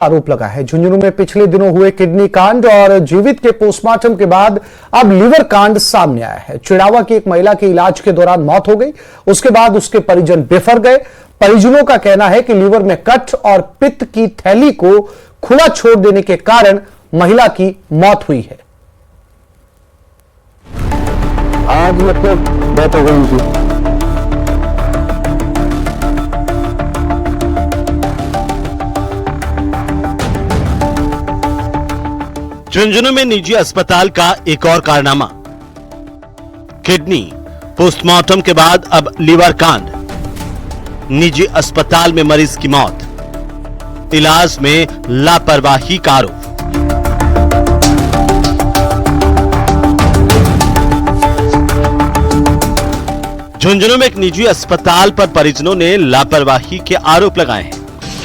आरोप लगा है। झुंझुनू में पिछले दिनों हुए किडनी कांड और जीवित के पोस्टमार्टम के बाद अब लीवर कांड सामने आया है। चिड़ावा की एक महिला की इलाज के दौरान मौत हो गई, उसके बाद उसके परिजन बेफर गए। परिजनों का कहना है कि लीवर में कट और पित्त की थैली को खुला छोड़ देने के कारण महिला की मौत हुई है। आज मतलब डेथ हो गई उनकी। झुंझुनू में निजी अस्पताल का एक और कारनामा। किडनी पोस्टमार्टम के बाद अब लीवर कांड। निजी अस्पताल में मरीज की मौत, इलाज में लापरवाही का आरोप। झुंझुनू में एक निजी अस्पताल पर परिजनों ने लापरवाही के आरोप लगाए हैं।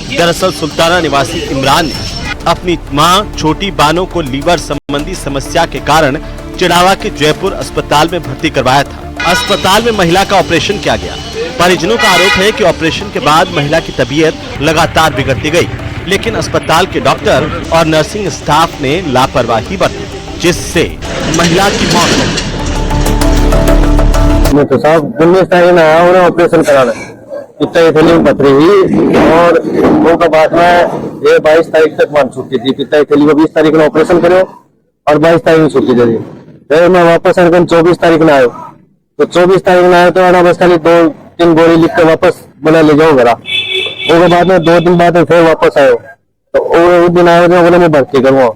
दरअसल सुल्ताना निवासी इमरान ने अपनी मां छोटी बानो को लीवर संबंधी समस्या के कारण चिड़ावा के जयपुर अस्पताल में भर्ती करवाया था। अस्पताल में महिला का ऑपरेशन किया गया। परिजनों का आरोप है कि ऑपरेशन के बाद महिला की तबीयत लगातार बिगड़ती गई, लेकिन अस्पताल के डॉक्टर और नर्सिंग स्टाफ ने लापरवाही बरती, जिससे महिला की मौत हो गई। मैं तो साहब 19 तारीख में आया उन्हें ऑपरेशन कराना, पित्ता की थैली में पथरी हुई और वो का बाद में ये 22 तारीख तक मान छुट्टी थी। पित्ता की थैली को 20 तारीख में ऑपरेशन करो और 22 तारीख में छुट्टी दे दी। फिर मैं वापस आकर 24 तारीख में आयो, तो 24 तारीख में आया तो आना बस खाली 2-3 गोली लिख के वापस बना ले जाओ घर। उसके बाद में 2 दिन बाद फिर वापस आयो, तो उस दिन आयो तो बोले मैं भर्ती करूँगा।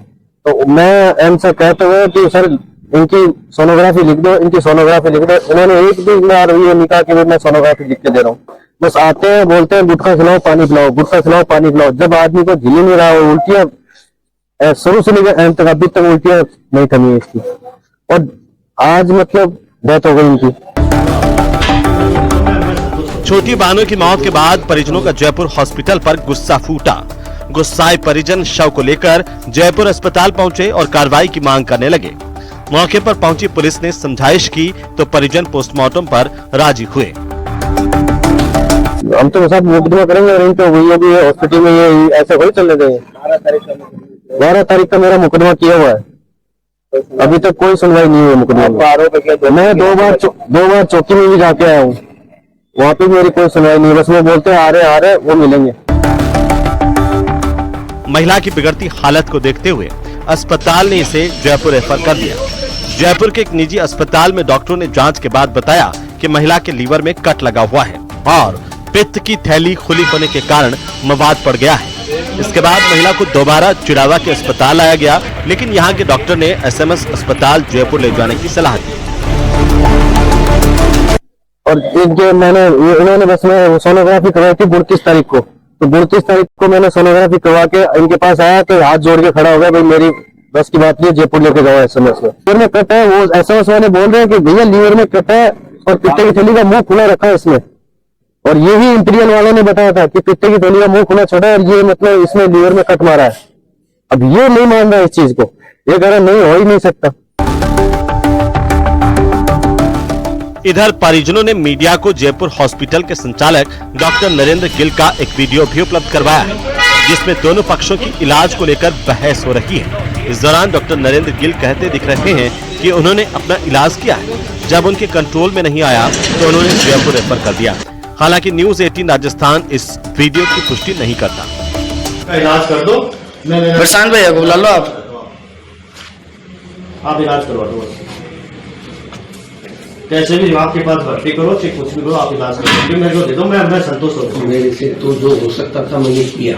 तो मैं एम से कहते हुए कि सर इनकी सोनोग्राफी लिख दो, इनकी सोनोग्राफी लिख दो। उन्होंने एक भी बार ये नहीं कहा कि मैं सोनोग्राफी लिख के दे रहा हूँ। बस आते हैं बोलते हैं गुटखा खिलाओ पानी पिलाओ, गुटखा खिलाओ पानी पिलाओ। जब आदमी को झेल नहीं रहा, उल्टियां शुरू से लेकर एंड तक अभी तक उल्टियां नहीं थमी इसकी, और आज मतलब डेथ हो गई इनकी। छोटी बानो की मौत के बाद परिजनों का जयपुर हॉस्पिटल पर गुस्सा फूटा। गुस्साए परिजन शव को लेकर जयपुर अस्पताल पहुंचे और कार्रवाई की मांग करने लगे। मौके पर पहुंची पुलिस ने समझाइश की तो परिजन पोस्टमार्टम पर राजी हुए। हम तो साथ मुकदमा करेंगे और इनको भी हॉस्पिटल में ये ऐसा कोई चलने देंगे। 12 तारीख का मेरा मुकदमा किया हुआ है, अभी तक कोई सुनवाई नहीं हुई मुकदमे में। मैं 2 बार चौकी में भी जाके आया हूँ, वहाँ पे मेरी कोई सुनवाई नहीं। बस वो बोलते हैं आ रहे वो मिलेंगे। महिला की बिगड़ती हालत को देखते हुए अस्पताल ने इसे जयपुर रेफर कर दिया। जयपुर के एक निजी अस्पताल में डॉक्टरों ने जांच के बाद बताया कि महिला के लीवर में कट लगा हुआ है और पित्त की थैली खुली होने के कारण मवाद पड़ गया है। इसके बाद महिला को दोबारा चिड़ावा के अस्पताल लाया गया, लेकिन यहाँ के डॉक्टर ने एसएमएस अस्पताल जयपुर ले जाने की सलाह दी। और उन्होंने बस में सोनोग्राफी करवाई थी 29 तारीख को, तो 29 तारीख को मैंने सोनोग्राफी करवा के इनके पास आया कि हाथ जोड़ के खड़ा हो गया, भाई मेरी बस की बात नहीं, जयपुर लेके जाओ एसएमएस में। लीवर में कट है, वो एसएमएस वाले बोल रहे हैं कि भैया लीवर में कट है और पित्ते की थैली का मुंह खुला रखा है इसमें, और यही इंपीरियल वालों ने बताया था कि पित्ते की थैली का मुंह खुला छोड़ा है और ये मतलब इसमें लीवर में कट मारा है। अब ये नहीं मान रहा इस चीज को, ये कह रहा नहीं हो ही नहीं सकता। इधर परिजनों ने मीडिया को जयपुर हॉस्पिटल के संचालक डॉक्टर नरेंद्र गिल का एक वीडियो भी उपलब्ध करवाया है, जिसमें दोनों पक्षों की इलाज को लेकर बहस हो रही है। इस दौरान डॉक्टर नरेंद्र गिल कहते दिख रहे हैं कि उन्होंने अपना इलाज किया है, जब उनके कंट्रोल में नहीं आया तो उन्होंने जयपुर रेफर कर दिया। हालांकि न्यूज 18 राजस्थान इस वीडियो की पुष्टि नहीं करता। इलाज कर दो, प्रशांत भैया को बुला लो, आप इलाज करवा दो। कैसे भी आपके पास भर्ती करो, चाहे कुछ भी करो, आप इलाज करो, मेरे को दे दो, मैं संतोष हो। मेरे से तो जो हो सकता था मैंने किया,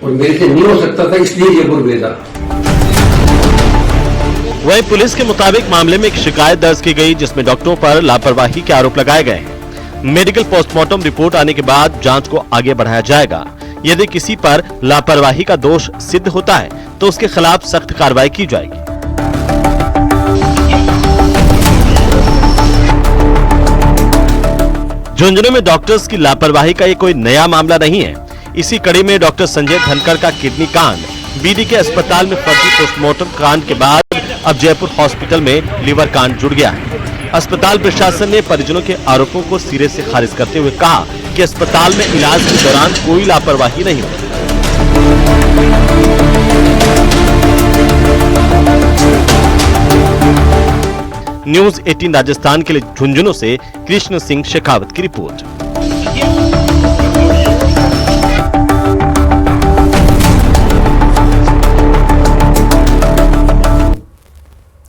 और मेरे से नहीं हो सकता था इसलिए जयपुर भेजा। वहीं पुलिस के मुताबिक मामले में एक शिकायत दर्ज की गई, जिसमें डॉक्टरों पर लापरवाही के आरोप लगाए गए हैं। मेडिकल पोस्टमार्टम रिपोर्ट आने के बाद जांच को आगे बढ़ाया जाएगा। यदि किसी पर लापरवाही का दोष सिद्ध होता है तो उसके खिलाफ सख्त कार्रवाई की जाएगी। झुंझुनू में डॉक्टर्स की लापरवाही का ये कोई नया मामला नहीं है। इसी कड़ी में डॉक्टर संजय धनखड़ का किडनी कांड, बीडी के अस्पताल में फर्जी पोस्टमार्टम कांड के बाद अब जयपुर हॉस्पिटल में लीवर कांड जुड़ गया है। अस्पताल प्रशासन ने परिजनों के आरोपों को सिरे से खारिज करते हुए कहा कि अस्पताल में इलाज के दौरान कोई लापरवाही नहीं हुई। न्यूज 18 राजस्थान के लिए झुंझुनू से कृष्ण सिंह शेखावत की रिपोर्ट।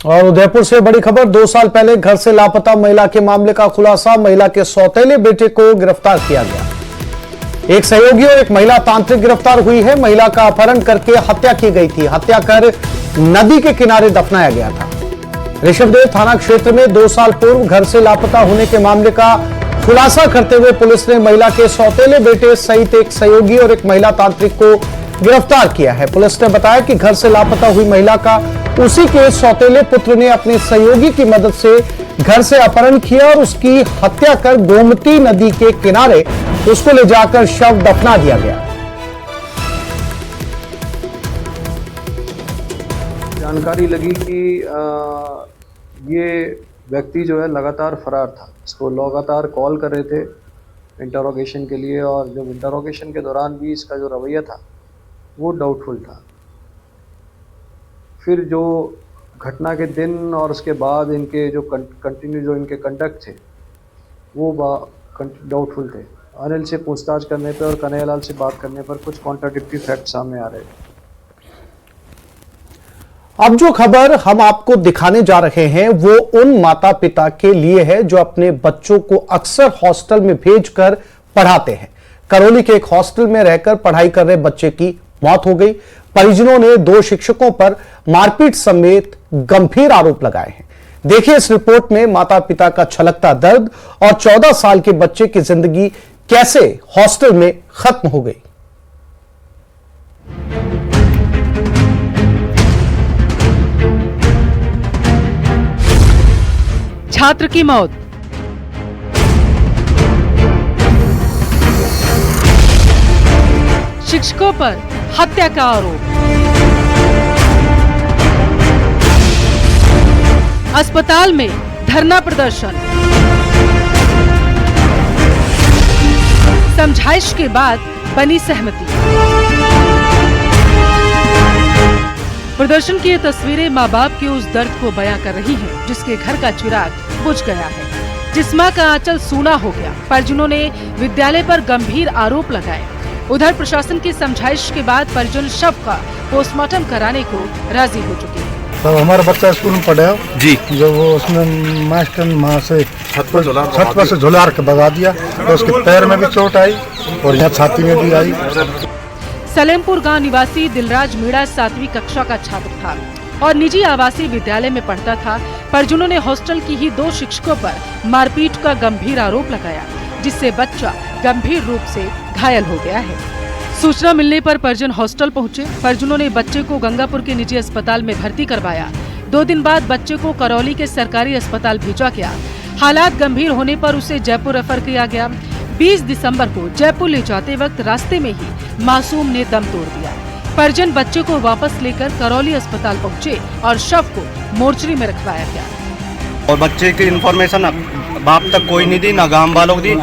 और उदयपुर से बड़ी खबर, 2 साल पहले घर से लापता महिला के मामले का खुलासा, महिला के सौतेले बेटे को गिरफ्तार किया गया। एक सहयोगी और एक महिला तांत्रिक गिरफ्तार हुई है। महिला का अपहरण करके हत्या की गई थी। हत्या कर नदी के किनारे दफनाया गया था। ऋषभदेव थाना क्षेत्र में 2 साल पूर्व घर से लापता होने के मामले का खुलासा करते हुए पुलिस ने महिला के सौतेले बेटे सहित एक सहयोगी और एक महिला तांत्रिक को गिरफ्तार किया है। पुलिस ने बताया कि घर से लापता हुई महिला का उसी के सौतेले पुत्र ने अपने सहयोगी की मदद से घर से अपहरण किया और उसकी हत्या कर गोमती नदी के किनारे उसको ले जाकर शव दफना दिया गया। जानकारी लगी कि ये व्यक्ति जो है लगातार फरार था। इसको लगातार कॉल कर रहे थे इंटरोगेशन के लिए, और जब इंटरोगेशन के दौरान भी इसका जो रवैया था वो डाउटफुल था। फिर जो घटना के दिन और उसके बाद इनके जो कंटिन्यू जो इनके कंडक्ट थे वो डाउटफुल थे। अनिल से पूछताछ करने पर और कन्हैयालाल से बात करने पर कुछ कॉन्ट्राडिक्टरी फैक्ट सामने आ रहे थे। अब जो खबर हम आपको दिखाने जा रहे हैं वो उन माता पिता के लिए है जो अपने बच्चों को अक्सर हॉस्टल में भेजकर पढ़ाते हैं। करौली के एक हॉस्टल में रहकर पढ़ाई कर रहे बच्चे की मौत हो गई। परिजनों ने 2 शिक्षकों पर मारपीट समेत गंभीर आरोप लगाए हैं। देखिए इस रिपोर्ट में माता पिता का छलकता दर्द और 14 साल के बच्चे की जिंदगी कैसे हॉस्टल में खत्म हो गई। छात्र की मौत, शिक्षकों पर हत्या का आरोप, अस्पताल में धरना प्रदर्शन, समझाइश के बाद बनी सहमति। प्रदर्शन की ये तस्वीरें माँ बाप के उस दर्द को बयां कर रही हैं, जिसके घर का चिराग बुझ गया है, जिस माँ का आंचल सूना हो गया। परिजनों ने विद्यालय पर गंभीर आरोप लगाए। उधर प्रशासन की समझाइश के बाद परिजन शव का पोस्टमार्टम कराने को राजी हो चुके हैं। तो हमारा बच्चा स्कूल में पढ़ा जी, जो वो उसने मास्टर माँ से छत पर से झुला के भगा दिया, तो उसके पैर में भी चोट आई और यहाँ छाती में भी आई। सलेमपुर गांव निवासी दिलराज मीणा 7वीं कक्षा का छात्र था और निजी आवासीय विद्यालय में पढ़ता था। परिजनों ने हॉस्टल की ही 2 शिक्षकों पर मारपीट का गंभीर आरोप लगाया, जिससे बच्चा गंभीर रूप से घायल हो गया है। सूचना मिलने पर परिजन हॉस्टल पहुंचे। परिजनों ने बच्चे को गंगापुर के निजी अस्पताल में भर्ती करवाया। 2 दिन बाद बच्चे को करौली के सरकारी अस्पताल भेजा गया। हालात गंभीर होने पर उसे जयपुर रेफर किया गया। 20 दिसंबर को जयपुर ले जाते वक्त रास्ते में ही मासूम ने दम तोड़ दिया। परिजन बच्चे को वापस लेकर करौली अस्पताल पहुंचे और शव को मोर्चरी में रखवाया गया। और बच्चे की इन्फॉर्मेशन बाप तक कोई नहीं दी, ना गांव वालों को दी।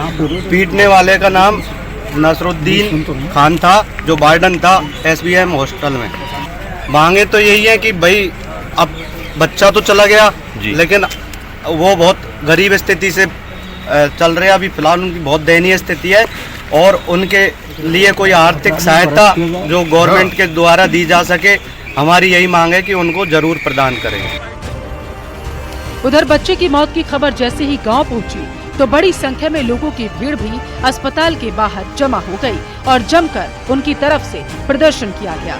पीटने वाले का नाम नसरुद्दीन खान था, जो वार्डन था SBM हॉस्टल में। मांगे तो यही है कि भाई अब बच्चा तो चला गया, लेकिन वो बहुत गरीब स्थिति से चल रहे हैं। अभी फिलहाल उनकी बहुत दयनीय स्थिति है और उनके लिए कोई आर्थिक सहायता जो गवर्नमेंट के द्वारा दी जा सके, हमारी यही मांग है कि उनको जरूर प्रदान करें। उधर बच्चे की मौत की खबर जैसे ही गांव पहुंची तो बड़ी संख्या में लोगों की भीड़ भी अस्पताल के बाहर जमा हो गई और जमकर उनकी तरफ से प्रदर्शन किया गया।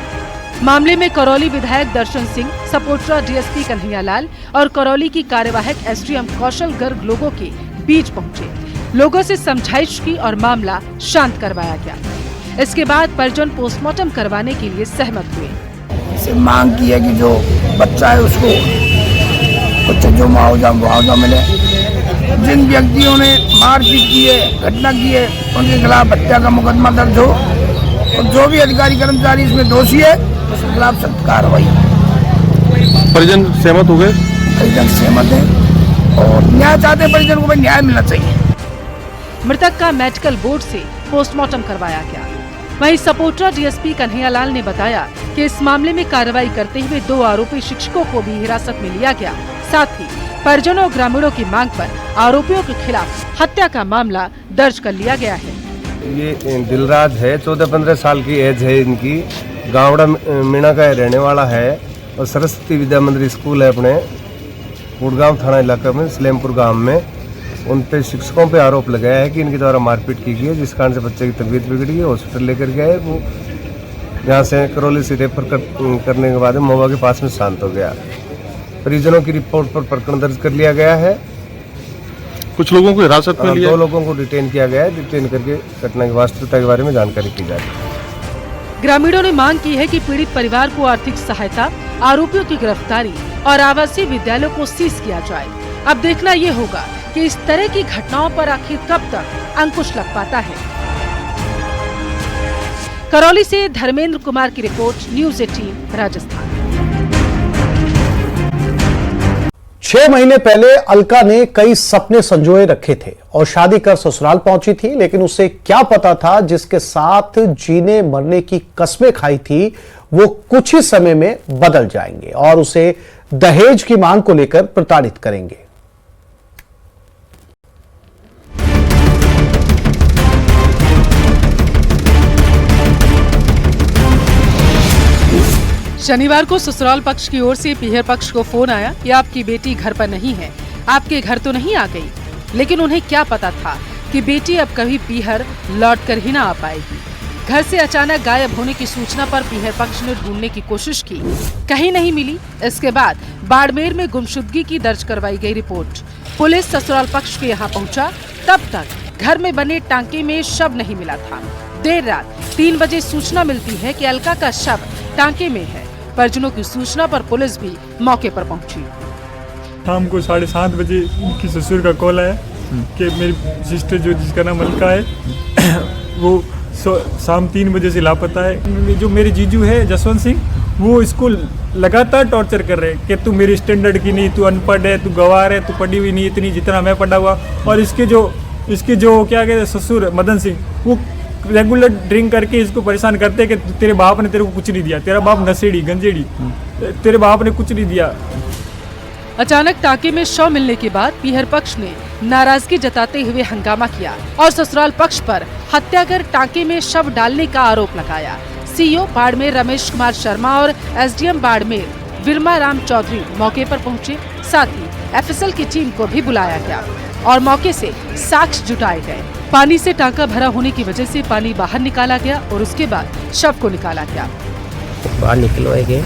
मामले में करौली विधायक दर्शन सिंह, सपोट्रा DSP कन्हैयालाल और करौली की कार्यवाहक SDM कौशल गर्ग लोगों के बीच पहुंचे। लोगों से समझाइश की और मामला शांत करवाया गया। इसके बाद परिजन पोस्टमार्टम करवाने के लिए सहमत हुए। से मांग की है कि जो बच्चा है उसको कुछ जो मुआवजा मिले। जिन व्यक्तियों ने मारपीट की है, घटना की है, उनके खिलाफ हत्या का मुकदमा दर्ज हो और जो भी अधिकारी कर्मचारी इसमें दोषी है उसके खिलाफ सख्त कार्रवाई। परिजन सहमत हो गए? परिजन सहमत है और न्याय चाहते हैं। परिजन को न्याय मिलना चाहिए। मृतक का मेडिकल बोर्ड से पोस्टमार्टम करवाया गया। वहीं सपोट्रा DSP कन्हैयालाल ने बताया कि इस मामले में कार्रवाई करते हुए 2 आरोपी शिक्षकों को भी हिरासत में लिया गया। साथ ही परिजनों और ग्रामीणों की मांग पर आरोपियों के खिलाफ हत्या का मामला दर्ज कर लिया गया है। ये दिलराज है, 14-15 साल की एज है इनकी, गावड़ा मीणा का रहने वाला है और सरस्वती विद्या मंदिर स्कूल है अपने गुड़गांव थाना इलाके में सलेमपुर गांव में। उन पे शिक्षकों पे आरोप लगाया है कि इनके द्वारा मारपीट की गई है, जिस कारण से बच्चे की तबीयत बिगड़ी है, हॉस्पिटल लेकर गए। वो यहाँ से करौली से रेफर करने के बाद मोवा के पास में शांत हो गया। परिजनों की रिपोर्ट पर प्रकरण दर्ज कर लिया गया है। कुछ लोगों को हिरासत में लिया, 2 लोगों को डिटेन किया गया है। डिटेन करके घटना की वास्तविकता के बारे में जानकारी की जा रही है। ग्रामीणों ने मांग की है कि पीड़ित परिवार को आर्थिक सहायता, आरोपियों की गिरफ्तारी और आवासीय विद्यालयों को सीज किया जाए। अब देखना ये होगा कि इस तरह की घटनाओं पर आखिर कब तक अंकुश लग पाता है। करौली से धर्मेंद्र कुमार की रिपोर्ट, न्यूज़ 18 राजस्थान। 6 महीने पहले अलका ने कई सपने संजोए रखे थे और शादी कर ससुराल पहुंची थी, लेकिन उसे क्या पता था जिसके साथ जीने मरने की कस्में खाई थी वो कुछ ही समय में बदल जाएंगे और उसे दहेज की मांग को लेकर प्रताड़ित करेंगे। शनिवार को ससुराल पक्ष की ओर से पीहर पक्ष को फोन आया कि आपकी बेटी घर पर नहीं है, आपके घर तो नहीं आ गई। लेकिन उन्हें क्या पता था कि बेटी अब कभी पीहर लौट कर ही ना आ पाएगी। घर से अचानक गायब होने की सूचना पर पीहर पक्ष ने ढूंढने की कोशिश की, कहीं नहीं मिली। इसके बाद बाड़मेर में गुमशुदगी की दर्ज करवाई गई रिपोर्ट। पुलिस ससुराल पक्ष के यहाँ पहुँचा, तब तक घर में बने टांके में शव नहीं मिला था। देर रात 3 बजे सूचना मिलती है कि अलका का शव टांके में है। परिजनों की सूचना पर पुलिस भी मौके पर पहुंची। शाम को 7:30 बजे उनकी ससुर का कॉल आया कि मेरी सिस्टर जो जिसका नाम अलका है वो शाम 3 बजे से लापता है। जो मेरे जीजू है जसवंत सिंह, वो इसको लगातार टॉर्चर कर रहे हैं कि तू मेरी स्टैंडर्ड की नहीं, तू अनपढ़ है, तू गवार है, तू पढ़ी हुई नहीं इतनी जितना मैं पढ़ा हुआ। और इसके जो क्या कहते हैं ससुर मदन सिंह, वो रेगुलर ड्रिंक करके इसको परेशान करते हैं कि तेरे बाप ने तेरे को कुछ नहीं दिया, तेरा बाप नशेड़ी गंजेड़ी, तेरे बाप ने कुछ नहीं दिया। अचानक टांके में शव मिलने के बाद पीहर पक्ष ने नाराजगी जताते हुए हंगामा किया और ससुराल पक्ष पर हत्या कर टांके में शव डालने का आरोप लगाया। सीईओ बाड़मेर रमेश कुमार शर्मा और एसडीएम बाड़मेर विरमा राम चौधरी मौके पर पहुंचे। साथ ही एफएसएल की टीम को भी बुलाया गया और मौके से साक्ष्य जुटाए गए। पानी से टांका भरा होने की वजह से पानी बाहर निकाला गया और उसके बाद शव को निकाला गया। बाहर निकलवाए गए।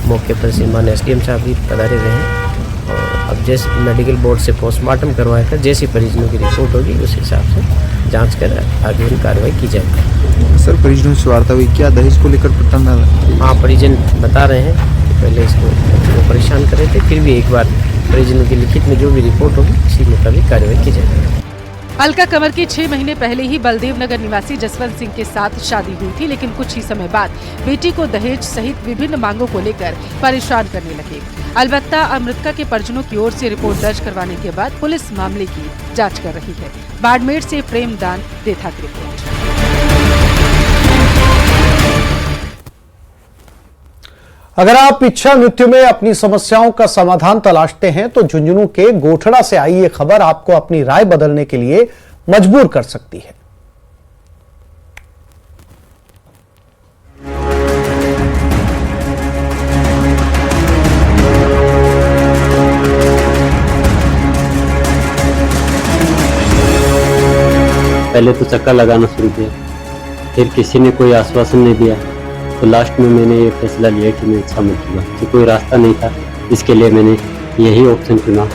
मौके पर श्रीमान एसडीएम साहब भी पधारे हुए हैं और अब जैसे मेडिकल बोर्ड से पोस्टमार्टम करवाया कर जैसी परिजनों की रिपोर्ट होगी उस हिसाब से जांच कर आगे की कार्रवाई की जाएगी। सर, परिजनों से वार्ता हुई क्या दहेज को लेकर प्रकरण? हाँ, परिजन बता रहे हैं कि पहले इसको परेशान कर रहे थे, फिर भी एक बार परिजनों की लिखित में जो भी रिपोर्ट होगी उसी मुताबिक कार्रवाई की जाएगी। अलका कंवर की 6 महीने पहले ही बलदेव नगर निवासी जसवंत सिंह के साथ शादी हुई थी, लेकिन कुछ ही समय बाद बेटी को दहेज सहित विभिन्न मांगों को लेकर परेशान करने लगे। अलबत्ता अमृतका के परिजनों की ओर से रिपोर्ट दर्ज करवाने के बाद पुलिस मामले की जांच कर रही है। बाड़मेर से प्रेमदान देथा की रिपोर्ट। अगर आप इच्छा मृत्यु में अपनी समस्याओं का समाधान तलाशते हैं तो झुंझुनू के गोठड़ा से आई ये खबर आपको अपनी राय बदलने के लिए मजबूर कर सकती है। पहले तो चक्कर लगाना शुरू किया, फिर किसी ने कोई आश्वासन नहीं दिया, तो लास्ट में मैंने ये फैसला लिया कि मैं इच्छा मृत्यु हुआ, कि कोई रास्ता नहीं था। इसके लिए मैंने यही ऑप्शन चुना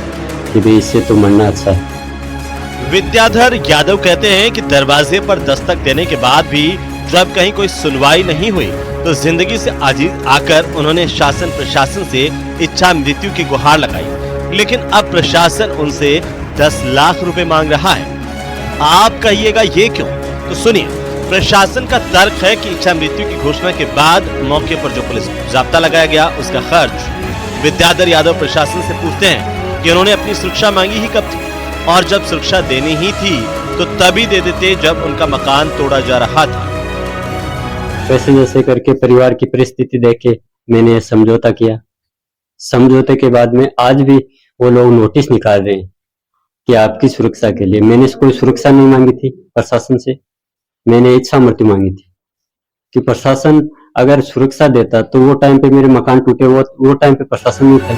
कि भाई इससे तो मरना अच्छा है। विद्याधर यादव कहते हैं कि दरवाजे पर दस्तक देने के बाद भी जब कहीं कोई सुनवाई नहीं हुई तो जिंदगी से आजीज आकर उन्होंने शासन प्रशासन से इच्छा मृत्यु की गुहार लगाई, लेकिन अब प्रशासन उनसे 10 लाख रुपए मांग रहा है। आप कहिएगा ये क्यों? तो सुनिए। प्रशासन का तर्क है कि इच्छा मृत्यु की घोषणा के बाद मौके पर जो पुलिस जाब्ता लगाया गया उसका खर्च विद्याधर यादव प्रशासन से पूछते हैं कि उन्होंने अपनी सुरक्षा मांगी ही कब थी, और जब सुरक्षा देनी ही थी तो तभी दे देते जब उनका मकान तोड़ा जा रहा था। वैसे जैसे करके परिवार की परिस्थिति देख के मैंने समझौता किया। समझौते के बाद में आज भी वो लोग नोटिस निकाल रहे हैं कि आपकी सुरक्षा के लिए। मैंने कोई सुरक्षा नहीं मांगी थी प्रशासन से, मैंने इच्छा मृत्यु मांगी थी कि प्रशासन अगर सुरक्षा देता तो वो टाइम पे मेरे मकान टूटे, वो टाइम पे प्रशासन नहीं था।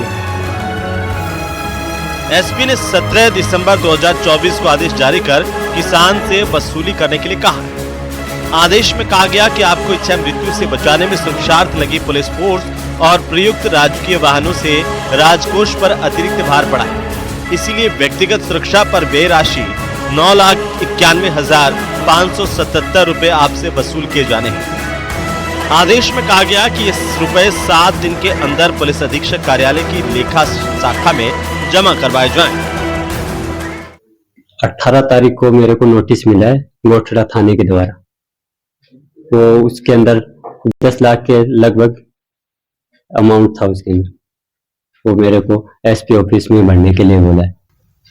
एसपी ने 17 दिसंबर 2024 को आदेश जारी कर किसान से वसूली करने के लिए कहा। आदेश में कहा गया कि आपको इच्छा मृत्यु से बचाने में सुरक्षार्थ लगी पुलिस फोर्स और प्रयुक्त राजकीय वाहनों से राजकोष पर अतिरिक्त भार पड़ा है, इसीलिए व्यक्तिगत सुरक्षा पर व्यय राशि 9,91,577 रुपए आपसे वसूल किए जाने हैं। आदेश में कहा गया कि इस रुपए 7 दिन के अंदर पुलिस अधीक्षक कार्यालय की लेखा शाखा में जमा करवाए जाएं। 18 तारीख को मेरे को नोटिस मिला है गोठड़ा थाने के द्वारा, तो उसके अंदर 10 लाख के लगभग अमाउंट था उसके अंदर। वो मेरे को एसपी ऑफिस में भरने के लिए बोला है।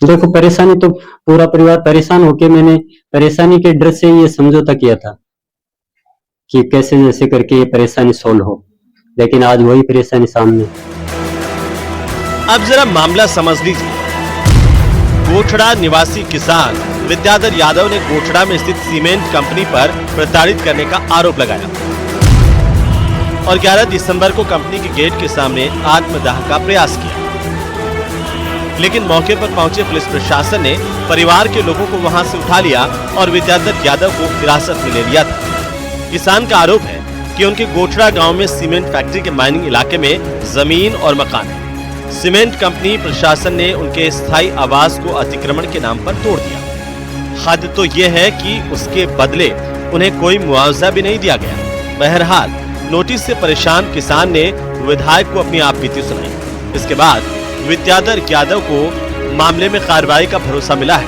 देखो परेशानी तो पूरा परिवार परेशान होके, मैंने परेशानी के डर से ये समझौता किया था कि कैसे जैसे करके ये परेशानी सोल्व हो, लेकिन आज वही परेशानी सामने। अब जरा मामला समझ लीजिए। गोठड़ा निवासी किसान विद्याधर यादव ने गोठड़ा में स्थित सीमेंट कंपनी पर प्रताड़ित करने का आरोप लगाया और 11 दिसंबर को कंपनी के गेट के सामने आत्मदाह का प्रयास किया, लेकिन मौके पर पहुंचे पुलिस प्रशासन ने परिवार के लोगों को वहां से उठा लिया और विद्याधर यादव को हिरासत में ले लिया था। किसान का आरोप है कि उनके गोठड़ा गांव में सीमेंट फैक्ट्री के माइनिंग इलाके में जमीन और मकान है। सीमेंट कंपनी प्रशासन ने उनके स्थायी आवास को अतिक्रमण के नाम पर तोड़ दिया। हद तो यह है कि उसके बदले उन्हें कोई मुआवजा भी नहीं दिया गया। बहरहाल नोटिस से परेशान किसान ने विधायक को अपनी आपबीती सुनाई। इसके बाद विद्याधर यादव को मामले में कार्रवाई का भरोसा मिला है।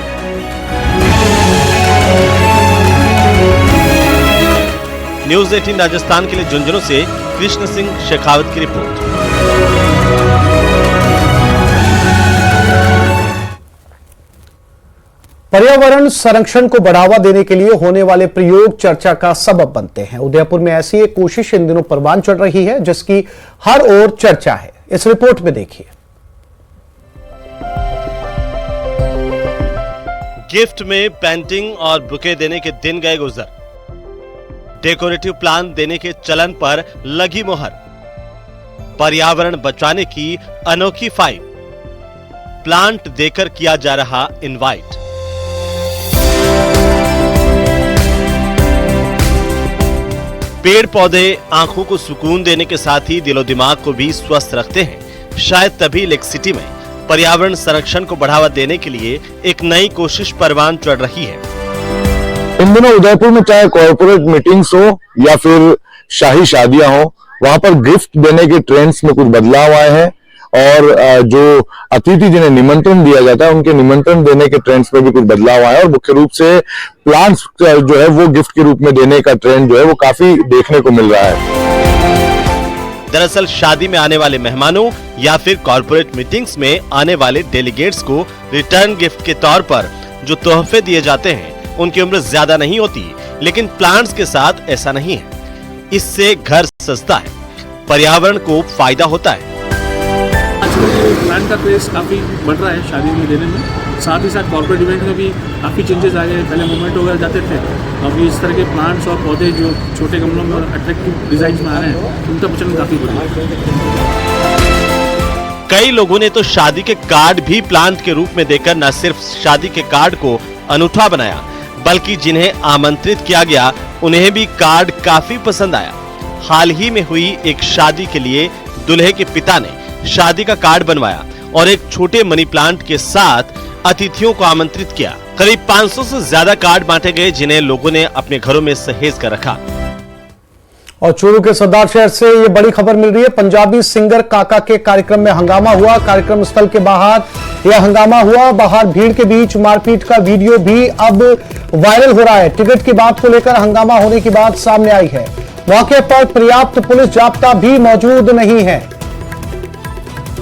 न्यूज 18 राजस्थान के लिए झुंझुनू से कृष्ण सिंह शेखावत की रिपोर्ट। पर्यावरण संरक्षण को बढ़ावा देने के लिए होने वाले प्रयोग चर्चा का सबब बनते हैं। उदयपुर में ऐसी एक कोशिश इन दिनों परवान चढ़ रही है जिसकी हर ओर चर्चा है। इस रिपोर्ट में देखिए। गिफ्ट में पेंटिंग और बुके देने के दिन गए गुजर। डेकोरेटिव प्लांट देने के चलन पर लगी मोहर। पर्यावरण बचाने की अनोखी फाइल। प्लांट देकर किया जा रहा इनवाइट। पेड़ पौधे आंखों को सुकून देने के साथ ही दिलो दिमाग को भी स्वस्थ रखते हैं। शायद तभी लेक सिटी में पर्यावरण संरक्षण को बढ़ावा देने के लिए एक नई कोशिश परवान चढ़ रही है। इन दिनों उदयपुर में चाहे कॉर्पोरेट मीटिंग्स हो या फिर शाही शादियां हो, वहां पर गिफ्ट देने के ट्रेंड्स में कुछ बदलाव आए हैं और जो अतिथि जिन्हें निमंत्रण दिया जाता है उनके निमंत्रण देने के ट्रेंड्स में भी कुछ बदलाव आया और मुख्य रूप से प्लांट्स जो है वो गिफ्ट के रूप में देने का ट्रेंड जो है वो काफी देखने को मिल रहा है। दरअसल शादी में आने वाले मेहमानों या फिर कॉर्पोरेट मीटिंग्स में आने वाले डेलीगेट्स को रिटर्न गिफ्ट के तौर पर जो तोहफे दिए जाते हैं उनकी उम्र ज्यादा नहीं होती, लेकिन प्लांट्स के साथ ऐसा नहीं है। इससे घर सस्ता है, पर्यावरण को फायदा होता है। प्लांट का क्रेज काफ़ी बढ़ रहा है शादी में देने में, साथ ही साथ कॉर्पोरेट इवेंट में भी काफ़ी चेंजेस आ गए। पहले मूवमेंट वगैरह जाते थे, अभी इस तरह के प्लांट्स और पौधे जो छोटे गमलों में और अट्रैक्टिव डिजाइन में आ रहे हैं उनका प्रचलन काफ़ी बढ़ रहा है। कई लोगों ने तो शादी के कार्ड भी प्लांट के रूप में देकर न सिर्फ शादी के कार्ड को अनूठा बनाया, बल्कि जिन्हें आमंत्रित किया गया उन्हें भी कार्ड काफी पसंद आया। हाल ही में हुई एक शादी के लिए दूल्हे के पिता ने शादी का कार्ड बनवाया और एक छोटे मनी प्लांट के साथ अतिथियों को आमंत्रित किया। करीब 500 से ज्यादा कार्ड बांटे गए जिन्हें लोगों ने अपने घरों में सहेज कर रखा। और चूरू के सरदार शहर से ये बड़ी खबर मिल रही है। पंजाबी सिंगर काका के कार्यक्रम में हंगामा हुआ। कार्यक्रम स्थल के बाहर यह हंगामा हुआ। बाहर भीड़ के बीच मारपीट का वीडियो भी अब वायरल हो रहा है। टिकट की बात को लेकर हंगामा होने की बात सामने आई है। मौके पर पर्याप्त पुलिस जाब्ता भी मौजूद नहीं है।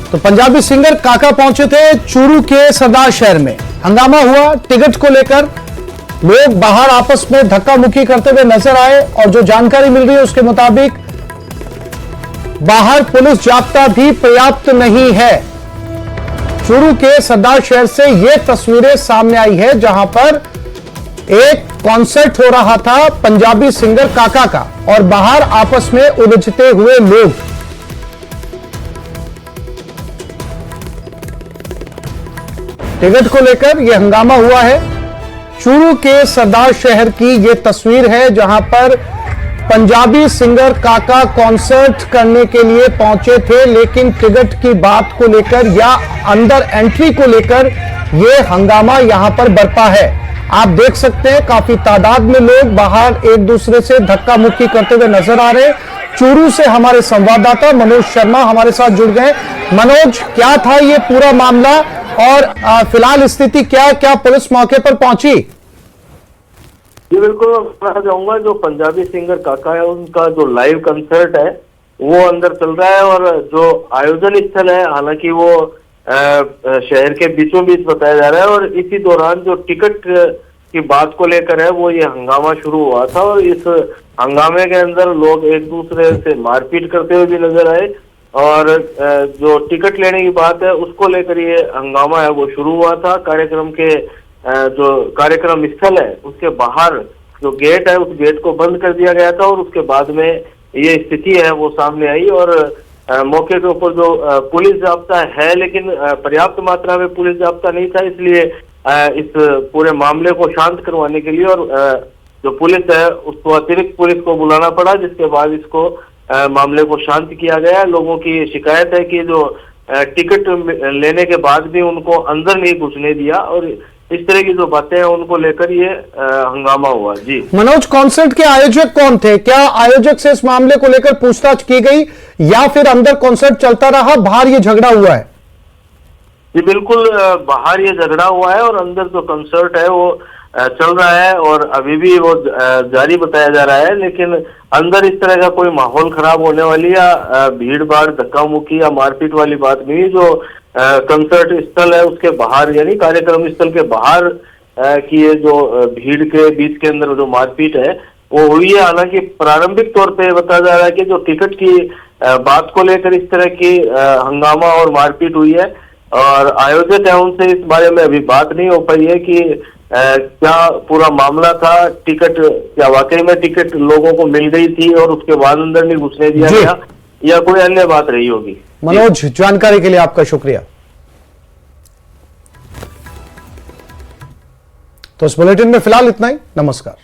तो पंजाबी सिंगर काका पहुंचे थे चूरू के सरदार शहर में, हंगामा हुआ। टिकट को लेकर लोग बाहर आपस में धक्का मुक्की करते हुए नजर आए और जो जानकारी मिल रही है उसके मुताबिक बाहर पुलिस जाब्ता भी पर्याप्त नहीं है। चूरू के सरदार शहर से ये तस्वीरें सामने आई है जहां पर एक कॉन्सर्ट हो रहा था पंजाबी सिंगर काका का और बाहर आपस में उलझते हुए लोग। टिकट को लेकर यह हंगामा हुआ है। चूरू के सरदार शहर की यह तस्वीर है जहां पर पंजाबी सिंगर काका कॉन्सर्ट करने के लिए पहुंचे थे, लेकिन टिकट की बात को लेकर या अंदर एंट्री को लेकर यह हंगामा यहां पर बरपा है। आप देख सकते हैं काफी तादाद में लोग बाहर एक दूसरे से धक्का मुक्की करते हुए नजर आ रहे हैं। चूरू से हमारे संवाददाता मनोज शर्मा हमारे साथ जुड़ गए। मनोज, क्या था ये पूरा मामला और फिलहाल स्थिति क्या है? क्या पुलिस मौके पर पहुंची? जी बिल्कुल, मैं जाऊंगा। जो पंजाबी सिंगर काका है उनका जो लाइव कंसर्ट है वो अंदर चल रहा है और जो आयोजन स्थल है हालांकि वो शहर के बीचों बीच बताया जा रहा है और इसी दौरान जो टिकट की बात को लेकर है वो ये हंगामा शुरू हुआ था और इस हंगामे के अंदर लोग एक दूसरे से मारपीट करते हुए भी नजर आए और जो टिकट लेने की बात है उसको लेकर ये हंगामा है वो शुरू हुआ था। कार्यक्रम के जो कार्यक्रम स्थल है उसके बाहर जो गेट है उस गेट को बंद कर दिया गया था और उसके बाद में ये स्थिति है वो सामने आई और मौके के ऊपर जो पुलिस जाब्ता है लेकिन पर्याप्त मात्रा में पुलिस जाब्ता नहीं था, इसलिए इस पूरे मामले को शांत करवाने के लिए और जो पुलिस है उसको अतिरिक्त पुलिस को बुलाना पड़ा, जिसके बाद इसको मामले को शांत किया गया। लोगों की शिकायत है कि जो टिकट लेने के बाद भी उनको अंदर नहीं घुसने दिया और इस तरह की जो बातें हैं उनको लेकर ये हंगामा हुआ। जी मनोज, कॉन्सर्ट के आयोजक कौन थे? क्या आयोजक से इस मामले को लेकर पूछताछ की गई या फिर अंदर कॉन्सर्ट चलता रहा, बाहर ये झगड़ा हुआ है? जी बिल्कुल, बाहर ये झगड़ा हुआ है और अंदर जो कंसर्ट है वो चल रहा है और अभी भी वो जारी बताया जा रहा है, लेकिन अंदर इस तरह का कोई माहौल खराब होने वाली या भीड़ भाड़ धक्का मुक्की या मारपीट वाली बात नहीं। जो कंसर्ट स्थल है उसके बाहर यानी कार्यक्रम स्थल के बाहर की ये जो भीड़ के बीच के अंदर जो मारपीट है वो हुई है। हालांकि प्रारंभिक तौर पे बताया जा रहा है कि जो टिकट की बात को लेकर इस तरह की हंगामा और मारपीट हुई है और आयोजक है उनसे इस बारे में अभी बात नहीं हो पाई है कि क्या पूरा मामला था, टिकट क्या वाकई में टिकट लोगों को मिल गई थी और उसके बाद अंदर नहीं घुसने दिया गया या कोई अन्य बात रही होगी। मनोज, जानकारी के लिए आपका शुक्रिया। तो इस बुलेटिन में फिलहाल इतना ही। नमस्कार।